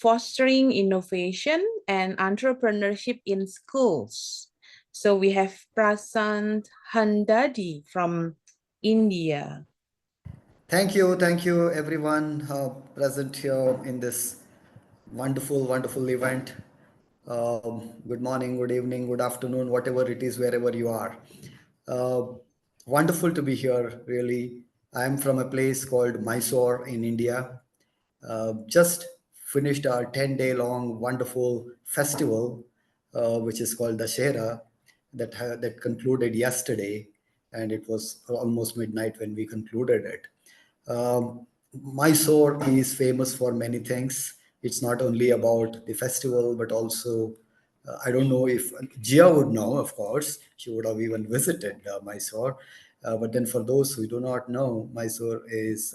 fostering innovation and entrepreneurship in schools. So we have Prashanth Handady from India. Thank you, everyone present here in this wonderful event. Good morning, good evening, good afternoon, whatever it is, wherever you are. Uh, Wonderful to be here, really. I'm from a place called Mysore in India. Just finished our 10-day long wonderful festival, which is called Dashera, that concluded yesterday, and it was almost midnight when we concluded it. Mysore is famous for many things. It's not only about the festival, but also, I don't know if Gia would know, of course, she would have even visited Mysore. But then for those who do not know, Mysore is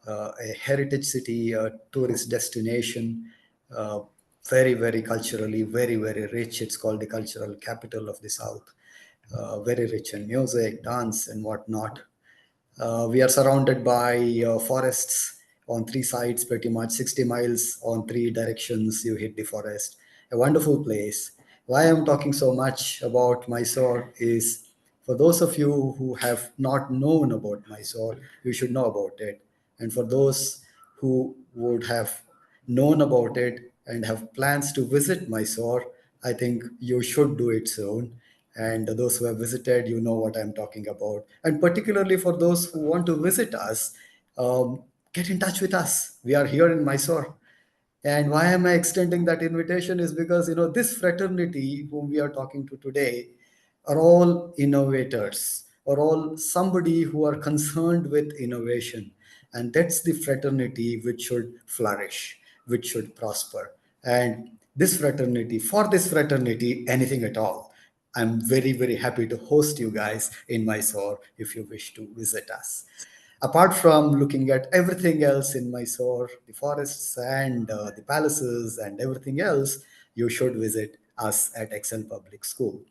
a heritage city, a tourist destination, uh, very culturally, very rich. It's called the cultural capital of the South. Very rich in music, dance, and whatnot. We are surrounded by forests on three sides, pretty much 60 miles on three directions. You hit the forest. A wonderful place. Why I'm talking so much about Mysore is for those of you who have not known about Mysore, you should know about it. And for those who would have known about it and have plans to visit Mysore, I think you should do it soon. And those who have visited, you know what I'm talking about. And particularly for those who want to visit us, get in touch with us. We are here in Mysore. And why am I extending that invitation is because, this fraternity whom we are talking to today are all innovators, are all somebody who are concerned with innovation. And that's the fraternity which should flourish, which should prosper. And for this fraternity, anything at all. I'm very happy to host you guys in Mysore if you wish to visit us. Apart from looking at everything else in Mysore, the forests and the palaces and everything else, you should visit us at Excel Public School.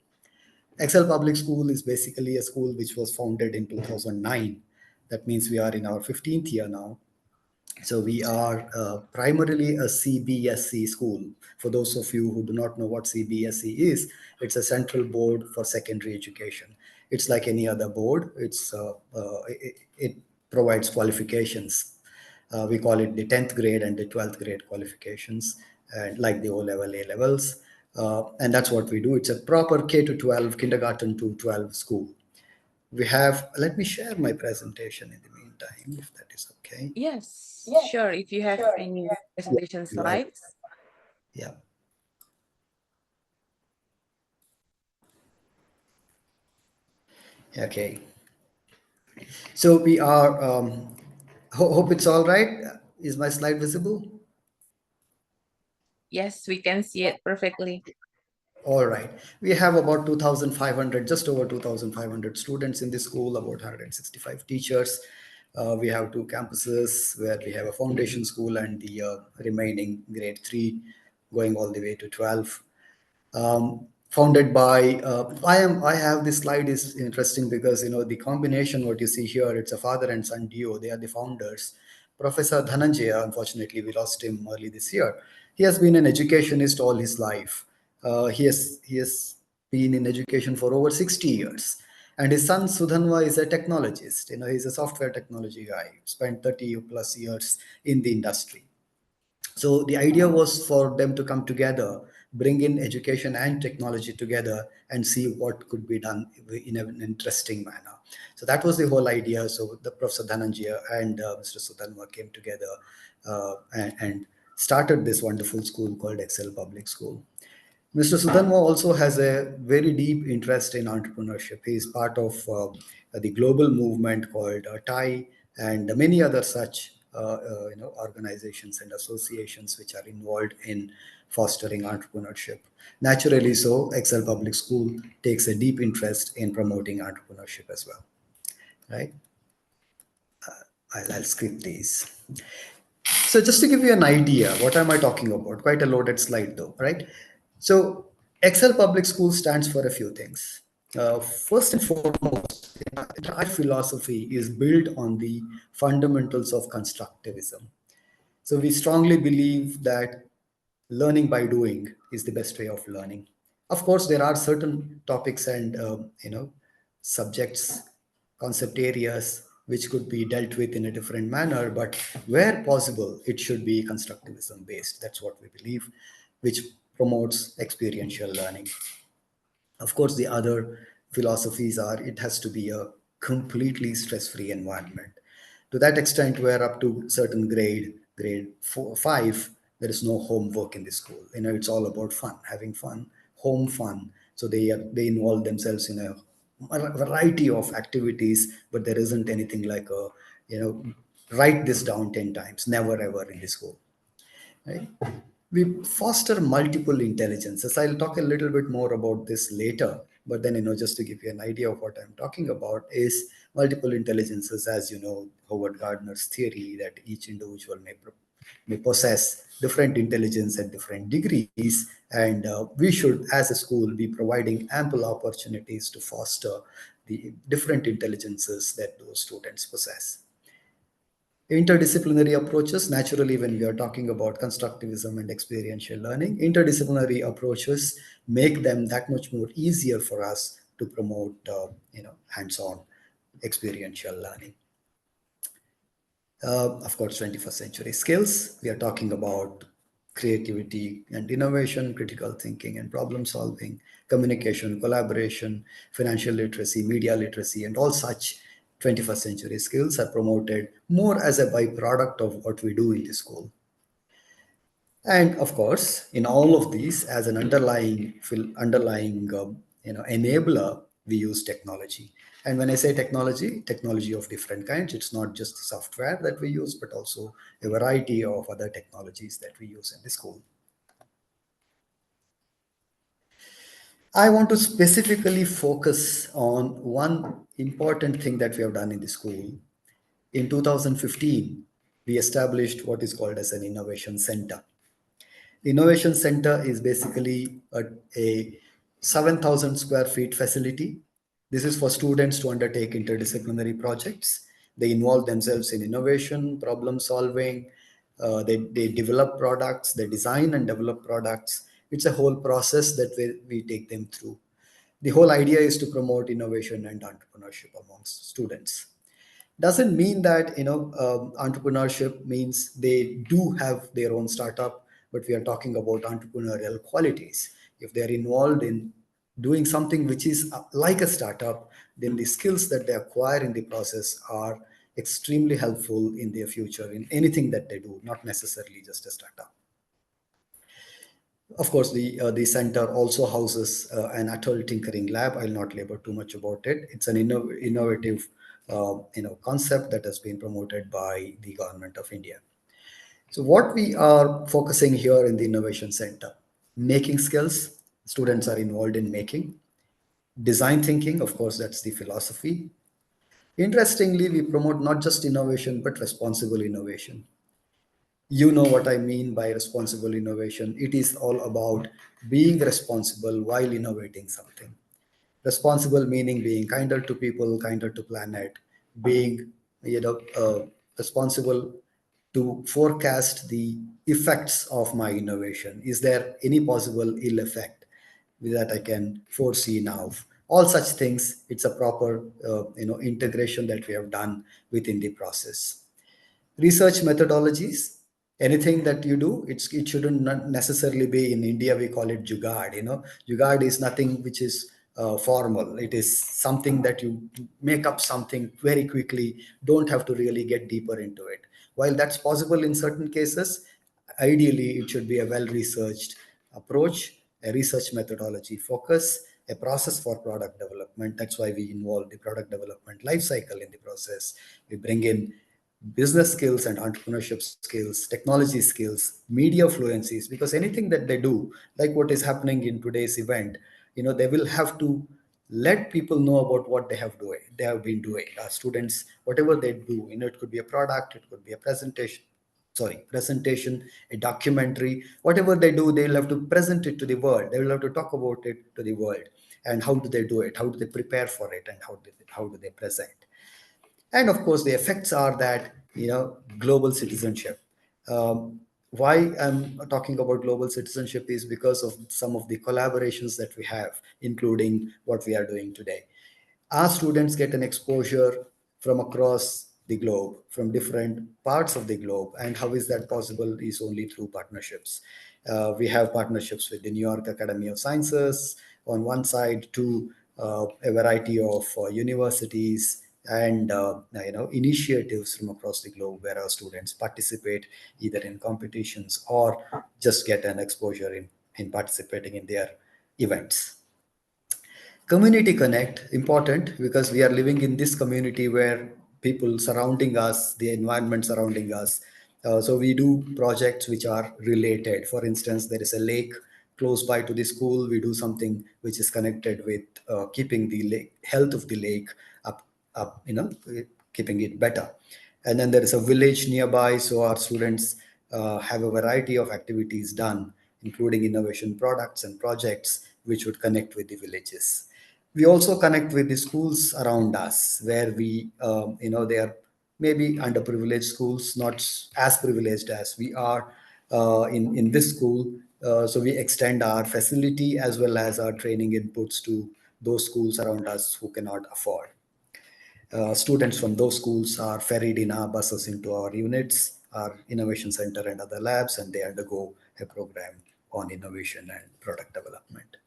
Excel Public School is basically a school which was founded in 2009. That means we are in our 15th year now. So we are primarily a CBSE school. For those of you who do not know what CBSE is, it's a central board for secondary education. It's like any other board. It provides qualifications. We call it the 10th grade and the 12th grade qualifications, and like the O level, A levels. And that's what we do. It's a proper K to 12, kindergarten to 12 school. Let me share my presentation in the meantime, if that is okay. Yes, sure. If you have any presentation Right. slides. Yeah. Okay. So we are, hope it's all right. Is my slide visible? Yes, we can see it perfectly. All right. We have about 2,500, just over 2,500 students in this school, about 165 teachers. We have two campuses where we have a foundation school and the remaining grade 3 going all the way to 12. Founded by I have this slide is interesting because the combination what you see here, it's a father and son duo. They are the founders. Professor Dhananjaya, unfortunately we lost him early this year. He has been an educationist all his life. He has been in education for over 60 years, and his son Sudhanva is a technologist. He's a software technology guy, spent 30 plus years in the industry. So the idea was for them to come together, bring in education and technology together, and see what could be done in an interesting manner. So that was the whole idea. So the Professor Dhananjaya and Mr. Sudhanva came together and started this wonderful school called Excel Public School. Mr. Sudhanva also has a very deep interest in entrepreneurship. He is part of the global movement called TIE and many other such organizations and associations which are involved in fostering entrepreneurship. Naturally, so Excel Public School takes a deep interest in promoting entrepreneurship as well. Right? I'll skip these. So just to give you an idea, what am I talking about? Quite a loaded slide though, right? So Excel Public School stands for a few things. First and foremost, our philosophy is built on the fundamentals of constructivism. So we strongly believe that learning by doing is the best way of learning. Of course, there are certain topics and subjects, concept areas which could be dealt with in a different manner, but where possible, it should be constructivism based. That's what we believe, which promotes experiential learning. Of course, the other philosophies are it has to be a completely stress-free environment. To that extent, where up to certain grade 5, there is no homework in the school. It's all about fun, having fun, home fun. So they involve themselves in a variety of activities, but there isn't anything like a write this down 10 times. Never ever in the school, right? We foster multiple intelligences. I'll talk a little bit more about this later, but then, just to give you an idea of what I'm talking about is multiple intelligences, as you know, Howard Gardner's theory that each individual may possess different intelligence at different degrees, and we should, as a school, be providing ample opportunities to foster the different intelligences that those students possess. Interdisciplinary approaches, naturally, when we are talking about constructivism and experiential learning, interdisciplinary approaches make them that much more easier for us to promote hands-on experiential learning. Of course, 21st century skills, we are talking about creativity and innovation, critical thinking and problem solving, communication, collaboration, financial literacy, media literacy, and all such 21st century skills are promoted more as a byproduct of what we do in the school. And of course, in all of these, as an underlying enabler, we use technology. And when I say technology, technology of different kinds, it's not just software that we use, but also a variety of other technologies that we use in the school. I want to specifically focus on one important thing that we have done in the school. In 2015, we established what is called as an innovation center. The Innovation Center is basically a 7,000 square feet facility. This is for students to undertake interdisciplinary projects. They involve themselves in innovation, problem solving, they develop products, they design and develop products. It's a whole process that we take them through. The whole idea is to promote innovation and entrepreneurship amongst students. Doesn't mean that entrepreneurship means they do have their own startup, but we are talking about entrepreneurial qualities. If they are involved in doing something which is like a startup, then the skills that they acquire in the process are extremely helpful in their future in anything that they do, not necessarily just a startup. Of course, the center also houses an adult tinkering lab. I'll not labor too much about it. It's an innovative concept that has been promoted by the government of India. So what we are focusing here in the innovation center, making skills, students are involved in making. Design thinking, of course, that's the philosophy. Interestingly, we promote not just innovation, but responsible innovation. You know what I mean by responsible innovation. It is all about being responsible while innovating something. Responsible meaning being kinder to people, kinder to planet, being responsible to forecast the effects of my innovation. Is there any possible ill effect that I can foresee now? All such things. It's a proper integration that we have done within the process. Research methodologies, anything that you do, it shouldn't not necessarily be. In India we call it jugaad. Jugaad is nothing which is formal. It is something that you make up something very quickly, don't have to really get deeper into it. While that's possible in certain cases, ideally it should be a well researched approach, a research methodology focus, a process for product development. That's why we involve the product development life cycle in the process. We bring in business skills and entrepreneurship skills, technology skills, media fluencies, because anything that they do, like what is happening in today's event, they will have to let people know about what they have been doing. Students, whatever they do, it could be a product, it could be a presentation, a documentary, whatever they do, they'll have to present it to the world. They will have to talk about it to the world. And how do they do it? How do they prepare for it? And how do they present? And of course, the effects are that, global citizenship. Why I'm talking about global citizenship is because of some of the collaborations that we have, including what we are doing today. Our students get an exposure from across the globe, from different parts of the globe. And how is that possible is only through partnerships. We have partnerships with the New York Academy of Sciences on one side, to a variety of universities and initiatives from across the globe where our students participate either in competitions or just get an exposure in participating in their events. Community connect important because we are living in this community where people surrounding us, the environment surrounding us. So we do projects which are related. For instance, there is a lake close by to the school. We do something which is connected with keeping the lake, health of the lake up, keeping it better. And then there is a village nearby, so our students have a variety of activities done, including innovation products and projects which would connect with the villages. We also connect with the schools around us where they are maybe underprivileged schools, not as privileged as we are in this school. So we extend our facility as well as our training inputs to those schools around us who cannot afford. Students from those schools are ferried in our buses into our units, our innovation center, and other labs, and they undergo a program on innovation and product development.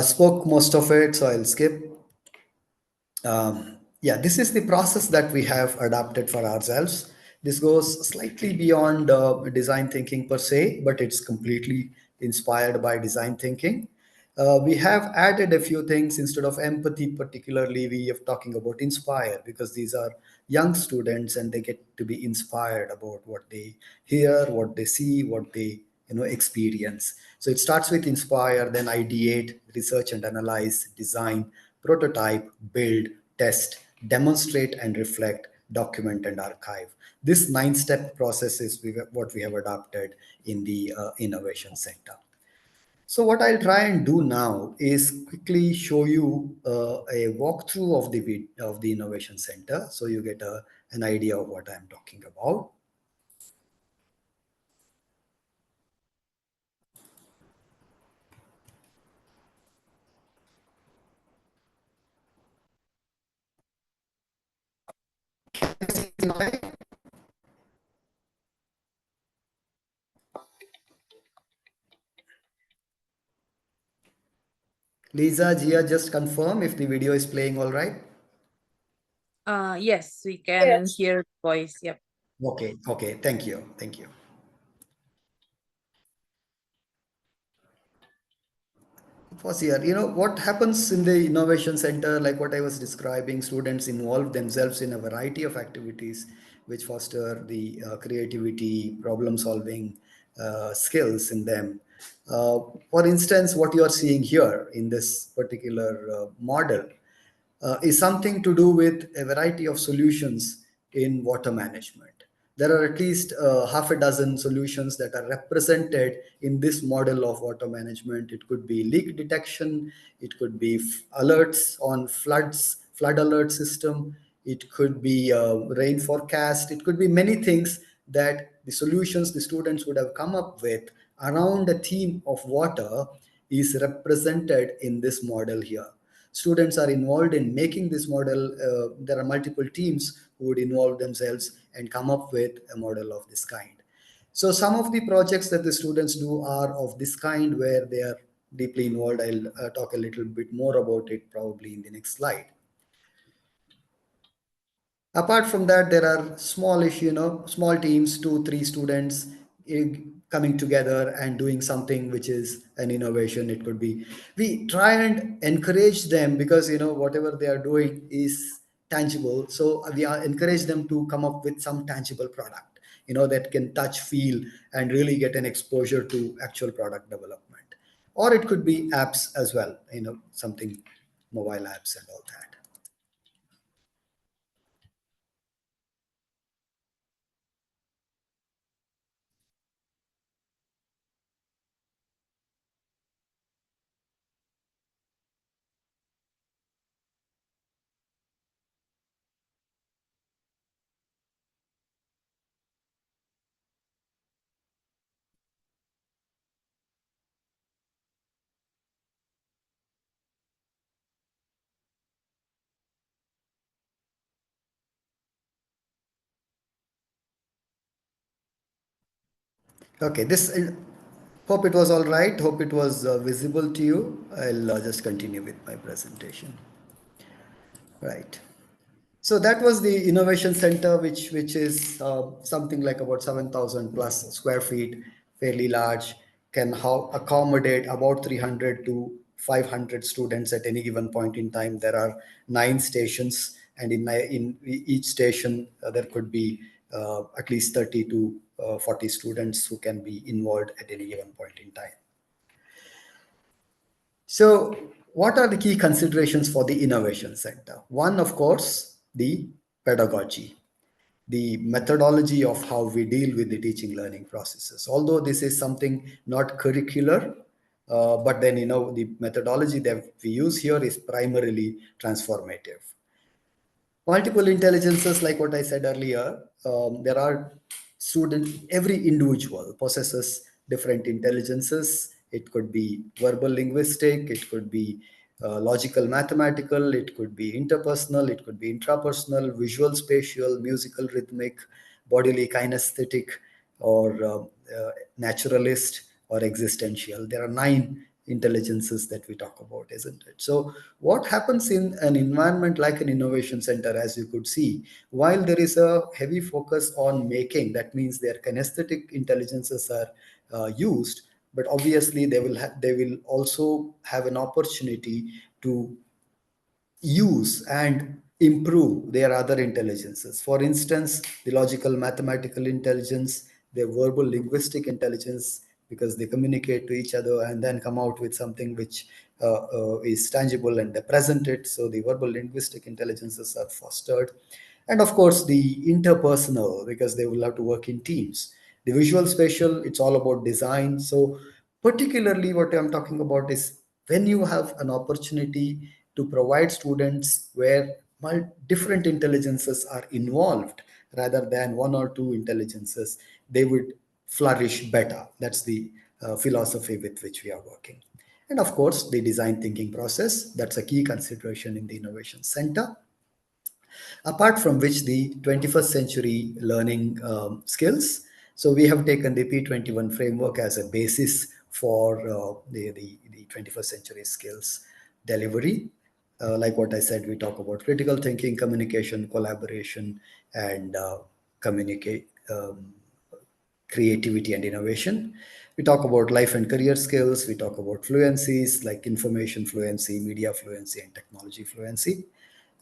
Spoke most of it, so I'll skip. Yeah, this is the process that we have adapted for ourselves. This goes slightly beyond design thinking per se, but it's completely inspired by design thinking. We have added a few things. Instead of empathy, particularly, we are talking about inspire, because these are young students and they get to be inspired about what they hear, what they see, what they experience. So it starts with inspire, then ideate, research and analyze, design, prototype, build, test, demonstrate and reflect, document and archive. This 9-step process is what we have adopted in the innovation center. So what I'll try and do now is quickly show you a walkthrough of the innovation center, so you get an idea of what I'm talking about. Lisa, Gia, just confirm if the video is playing all right. Yes, we can hear voice. Yep. Okay, okay, thank you. Was here. What happens in the innovation center, like what I was describing, students involve themselves in a variety of activities which foster the creativity, problem solving skills in them. For instance, what you are seeing here in this particular model is something to do with a variety of solutions in water management. There are at least half a dozen solutions that are represented in this model of water management. It could be leak detection, it could be alerts on floods, flood alert system, it could be rain forecast, it could be many things that the solutions the students would have come up with around the theme of water is represented in this model here. Students are involved in making this model. There are multiple teams who would involve themselves and come up with a model of this kind. So some of the projects that the students do are of this kind where they are deeply involved. I'll talk a little bit more about it probably in the next slide. Apart from that, there are smallish, small teams, 2 3 students eh, coming together and doing something which is an innovation. It could be, we try and encourage them because whatever they are doing is tangible, so we are encourage them to come up with some tangible product that can touch, feel, and really get an exposure to actual product development. Or it could be apps as well, something, mobile apps and all that. Okay, this hope it was all right. Hope it was visible to you. I'll just continue with my presentation. Right. So that was the innovation center, which is something like about 7,000 plus square feet, fairly large, can accommodate about 300 to 500 students at any given point in time. There are 9 stations, and in each station there could be at least 30 to 40 students who can be involved at any given point in time. So, what are the key considerations for the Innovation Center? One, of course, the pedagogy, the methodology of how we deal with the teaching learning processes. Although this is something not curricular, but then the methodology that we use here is primarily transformative. Multiple intelligences, like what I said earlier, there are students, every individual possesses different intelligences. It could be verbal linguistic, it could be logical mathematical, it could be interpersonal, it could be intrapersonal, visual spatial, musical rhythmic, bodily kinesthetic, or naturalist or existential. There are 9 intelligences that we talk about, isn't it? So, what happens in an environment like an innovation center, as you could see, while there is a heavy focus on making, that means their kinesthetic intelligences are used, but obviously they will also have an opportunity to use and improve their other intelligences. For instance, the logical mathematical intelligence, their verbal linguistic intelligence, because they communicate to each other and then come out with something which is tangible and they present it. So the verbal linguistic intelligences are fostered. And of course, the interpersonal, because they will have to work in teams. The visual spatial, it's all about design. So, particularly, what I'm talking about is when you have an opportunity to provide students where different intelligences are involved rather than one or two intelligences, they would flourish better. That's the philosophy with which we are working. And of course, the design thinking process, that's a key consideration in the Innovation Center. Apart from which, the 21st century learning skills. So we have taken the P21 framework as a basis for the 21st century skills delivery. Like what I said, we talk about critical thinking, communication, collaboration, and communicate creativity and innovation. We talk about life and career skills. We talk about fluencies like information fluency, media fluency, and technology fluency.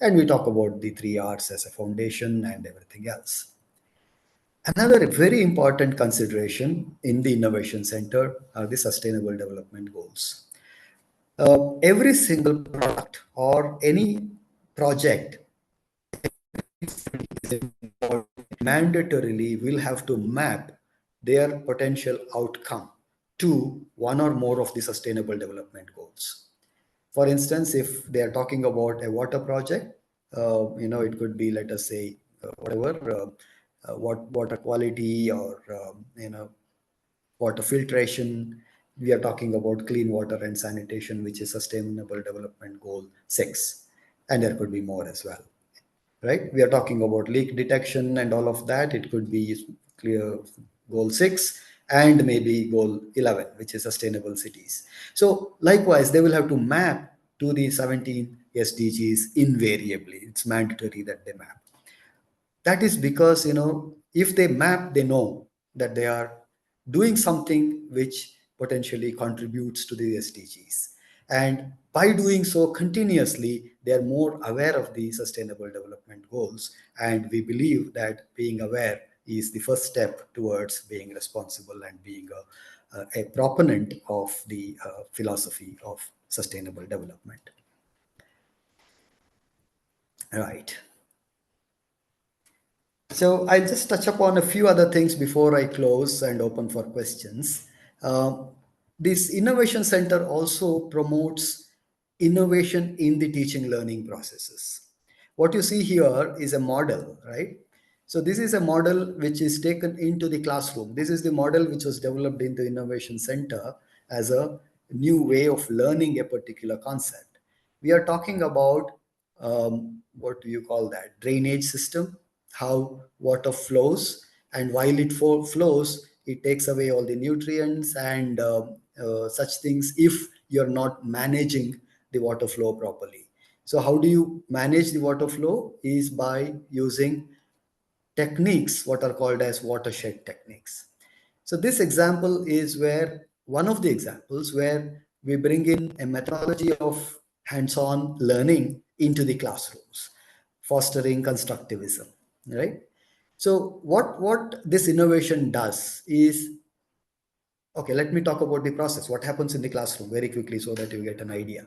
And we talk about the 3 R's as a foundation and everything else. Another very important consideration in the Innovation Center are the Sustainable Development Goals. Every single product or any project mandatorily will have to map their potential outcome to one or more of the Sustainable Development Goals. For instance, if they are talking about a water project, it could be, let us say, what water quality or water filtration. We are talking about clean water and sanitation, which is Sustainable Development Goal 6, and there could be more as well. Right? We are talking about leak detection and all of that. It could be clear goal 6 and maybe goal 11, which is sustainable cities. So likewise, they will have to map to the 17 SDGs invariably. It's mandatory that they map. That is because, if they map, they know that they are doing something which potentially contributes to the SDGs. And by doing so continuously, they are more aware of the Sustainable Development Goals. And we believe that being aware is the first step towards being responsible and being a proponent of the philosophy of sustainable development. Right. So I'll just touch upon a few other things before I close and open for questions. Uh, this Innovation Center also promotes innovation in the teaching learning processes. What you see here is a model, right? So this is a model which is taken into the classroom. This is the model which was developed in the Innovation Center as a new way of learning a particular concept. We are talking about what do you call that? Drainage system, how water flows, and while it flows, It takes away all the nutrients and such things if you're not managing the water flow properly. So how do you manage the water flow? Is by using techniques what are called as watershed techniques. So this example is where one of the examples where we bring in a methodology of hands-on learning into the classrooms, fostering constructivism, right? So what this innovation does is, okay, let me talk about the process. What happens in the classroom very quickly so that you get an idea.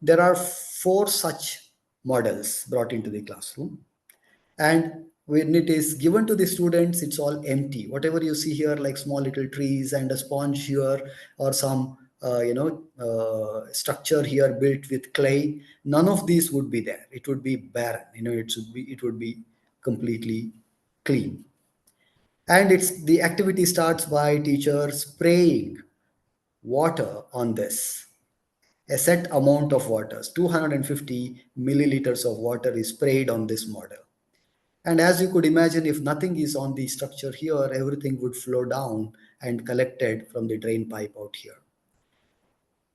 There are four such models brought into the classroom, and when it is given to the students, it's all empty. Whatever you see here, like small little trees and a sponge here, or some structure here built with clay, none of these would be there. It would be barren. It would be completely clean. And it's the activity starts by teachers spraying water on this. A set amount of water, 250 milliliters of water is sprayed on this model. And as you could imagine, if nothing is on the structure here, everything would flow down and collected from the drain pipe out here.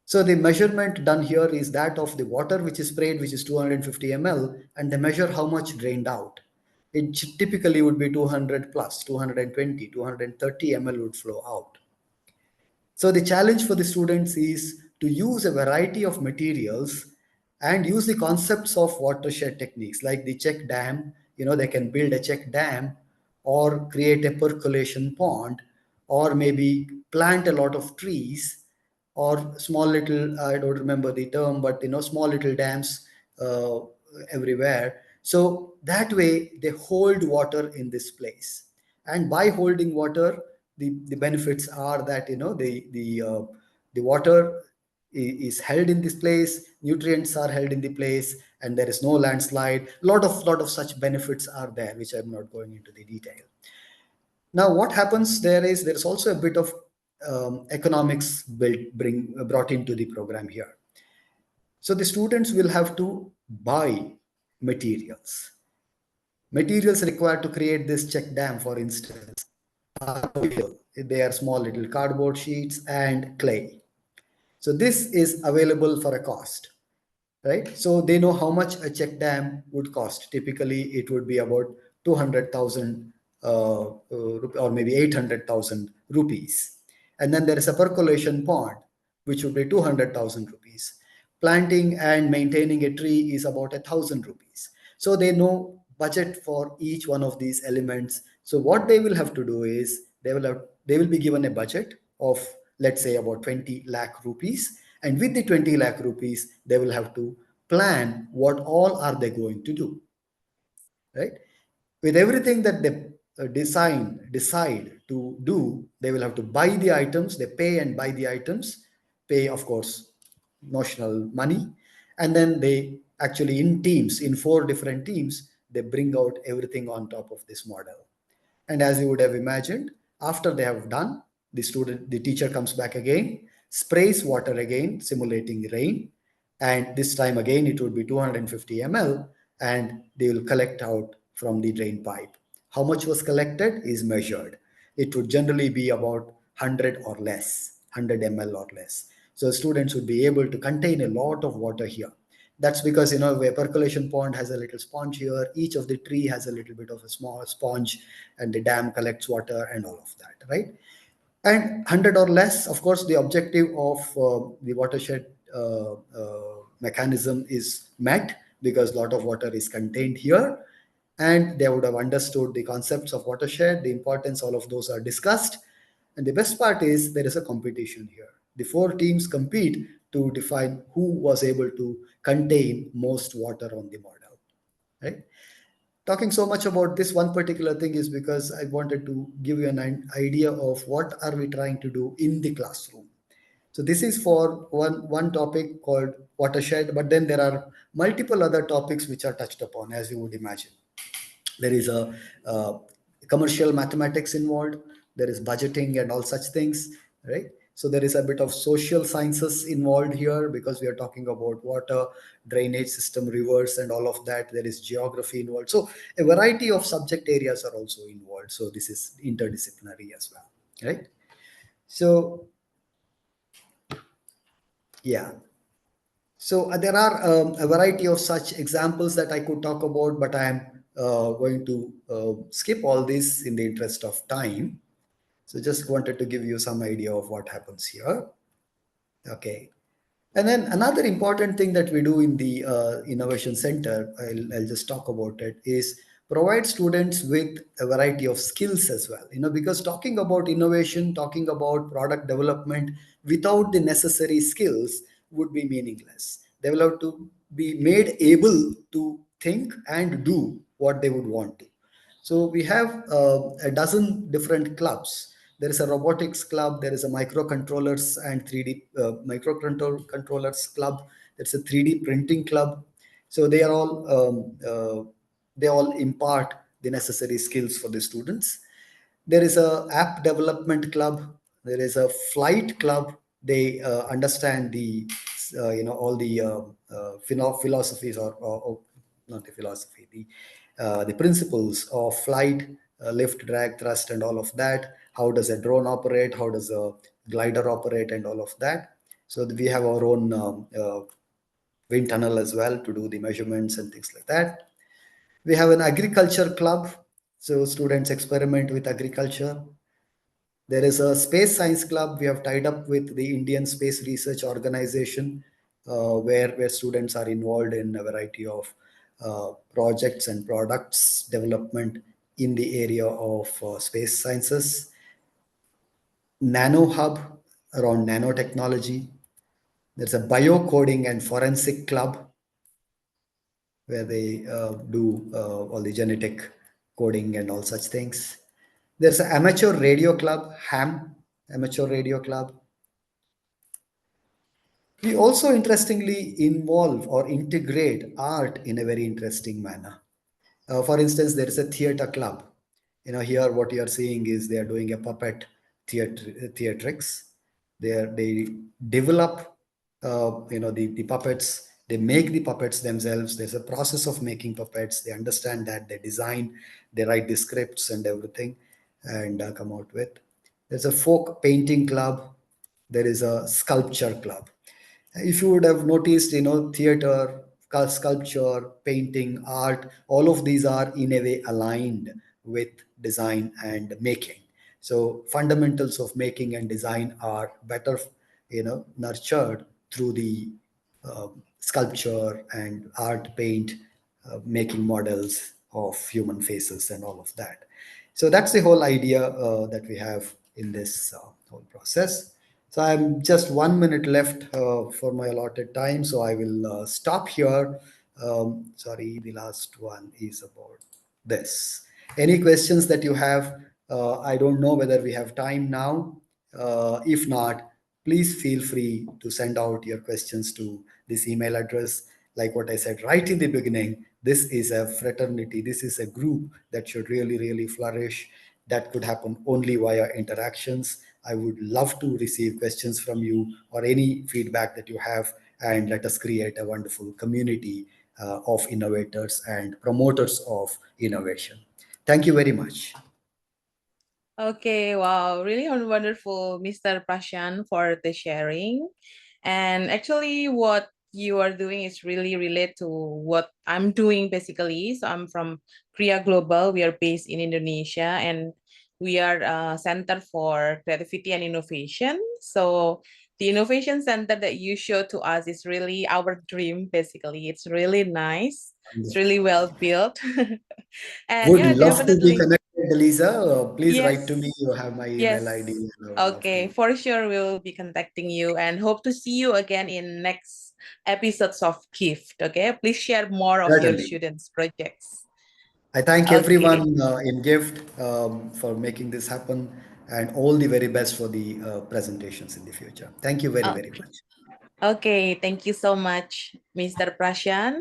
So the measurement done here is that of the water which is sprayed, which is 250 ml, and they measure how much drained out. It typically would be 200 plus, 220, 230 ml would flow out. So the challenge for the students is to use a variety of materials and use the concepts of watershed techniques like the check dam. They can build a check dam or create a percolation pond or maybe plant a lot of trees or small little, I don't remember the term, but small little dams uh, everywhere. So that way they hold water in this place. And by holding water, the benefits are that the water is held in this place, nutrients are held in the place, and there is no landslide. Lot of such benefits are there, which I'm not going into the detail. Now what happens there's also a bit of economics brought into the program here. So the students will have to buy materials required to create this check dam, for instance, are available. They are small little cardboard sheets and clay. So this is available for a cost, right? So they know how much a check dam would cost. Typically, it would be about 200,000 or maybe 800,000 rupees. And then there is a percolation pond, which would be 200,000 rupees. Planting and maintaining a tree is about 1,000 rupees. So they know budget for each one of these elements. So what they will have to do is they will be given a budget of, let's say, about 20 lakh rupees, and with the 20 lakh rupees they will have to plan what all are they going to do, right? With everything that they decide to do, they will have to buy the items. They pay and buy the items, pay of course notional money, and then they actually in teams, in four different teams, they bring out everything on top of this model. And as you would have imagined, after they have done, the teacher comes back again, sprays water again, simulating rain. And this time again, it would be 250 ml, and they will collect out from the drain pipe. How much was collected is measured. It would generally be about 100 or less, 100 ml or less. So students would be able to contain a lot of water here. That's because a percolation pond has a little sponge here. Each of the tree has a little bit of a small sponge, and the dam collects water and all of that, right? And 100 or less, of course, the objective of the watershed mechanism is met because a lot of water is contained here, and they would have understood the concepts of watershed, the importance, all of those are discussed. And the best part is there is a competition here. The four teams compete to define who was able to contain most water on the model, right? Talking so much about this one particular thing is because I wanted to give you an idea of what are we trying to do in the classroom. So this is for one topic called watershed, but then there are multiple other topics which are touched upon, as you would imagine. There is a commercial mathematics involved, there is budgeting and all such things, right? So there is a bit of social sciences involved here because we are talking about water, drainage system, rivers, and all of that. There is geography involved, so a variety of subject areas are also involved. So this is interdisciplinary as well. right? So yeah. So there are a variety of such examples that I could talk about, but I am going to skip all this in the interest of time. So just wanted to give you some idea of what happens here. Okay. And then another important thing that we do in the Innovation Center, I'll just talk about it, is provide students with a variety of skills as well. Because talking about innovation, talking about product development without the necessary skills would be meaningless. They will have to be made able to think and do what they would want to. So we have a dozen different clubs. There is a robotics club. There is a microcontrollers and 3D controllers club. There's a 3D printing club. So they all impart the necessary skills for the students. There is a app development club. There is a flight club. They understand the all the philosophies or not the philosophy, the principles of flight, lift, drag, thrust, and all of that. How does a drone operate? How does a glider operate, and all of that? So we have our own wind tunnel as well to do the measurements and things like that. We have an agriculture club, so students experiment with agriculture. There is a space science club. We have tied up with the Indian Space Research Organization, where students are involved in a variety of projects and products development in the area of space sciences. Nano Hub around nanotechnology. There's a biocoding and forensic club where they do all the genetic coding and all such things. There's an amateur radio club, amateur radio club. We also interestingly involve or integrate art in a very interesting manner. For instance, there is a theater club. Here what you are seeing is they are doing a puppet theatrics. They develop, the puppets. They make the puppets themselves. There's a process of making puppets. They understand that. They design. They write the scripts and everything, and come out with. There's a folk painting club. There is a sculpture club. If you would have noticed, theater, sculpture, painting, art, all of these are in a way aligned with design and making. So fundamentals of making and design are better, nurtured through the sculpture and art, paint, making models of human faces and all of that. So that's the whole idea that we have in this whole process. So I'm just 1 minute left for my allotted time. So I will stop here. Sorry, the last one is about this. Any questions that you have? I don't know whether we have time now. If not, please feel free to send out your questions to this email address. Like what I said right in the beginning, this is a fraternity, this is a group that should really, really flourish. That could happen only via interactions. I would love to receive questions from you or any feedback that you have, and let us create a wonderful community of innovators and promoters of innovation. Thank you very much. Okay, wow, really wonderful, Mr. Prashan, for the sharing. And actually, what you are doing is really relate to what I'm doing basically. So I'm from Kriya Global. We are based in Indonesia, and we are a center for creativity and innovation. So the innovation center that you showed to us is really our dream, basically. It's really nice. It's really well built. And Would yeah, love to be definitely. connected, Elisa. Please write to me. Yes. You have my email ID. Yes. And I would love Okay, to. for sure we'll be contacting you and hope to see you again in next episodes of Gift. Okay, please share more of your Certainly. students' projects. I thank Okay. everyone in GIFT for making this happen, and all the very best for the presentations in the future. Thank you very, very Okay. much. Okay. Thank you so much, Mr. Prashan.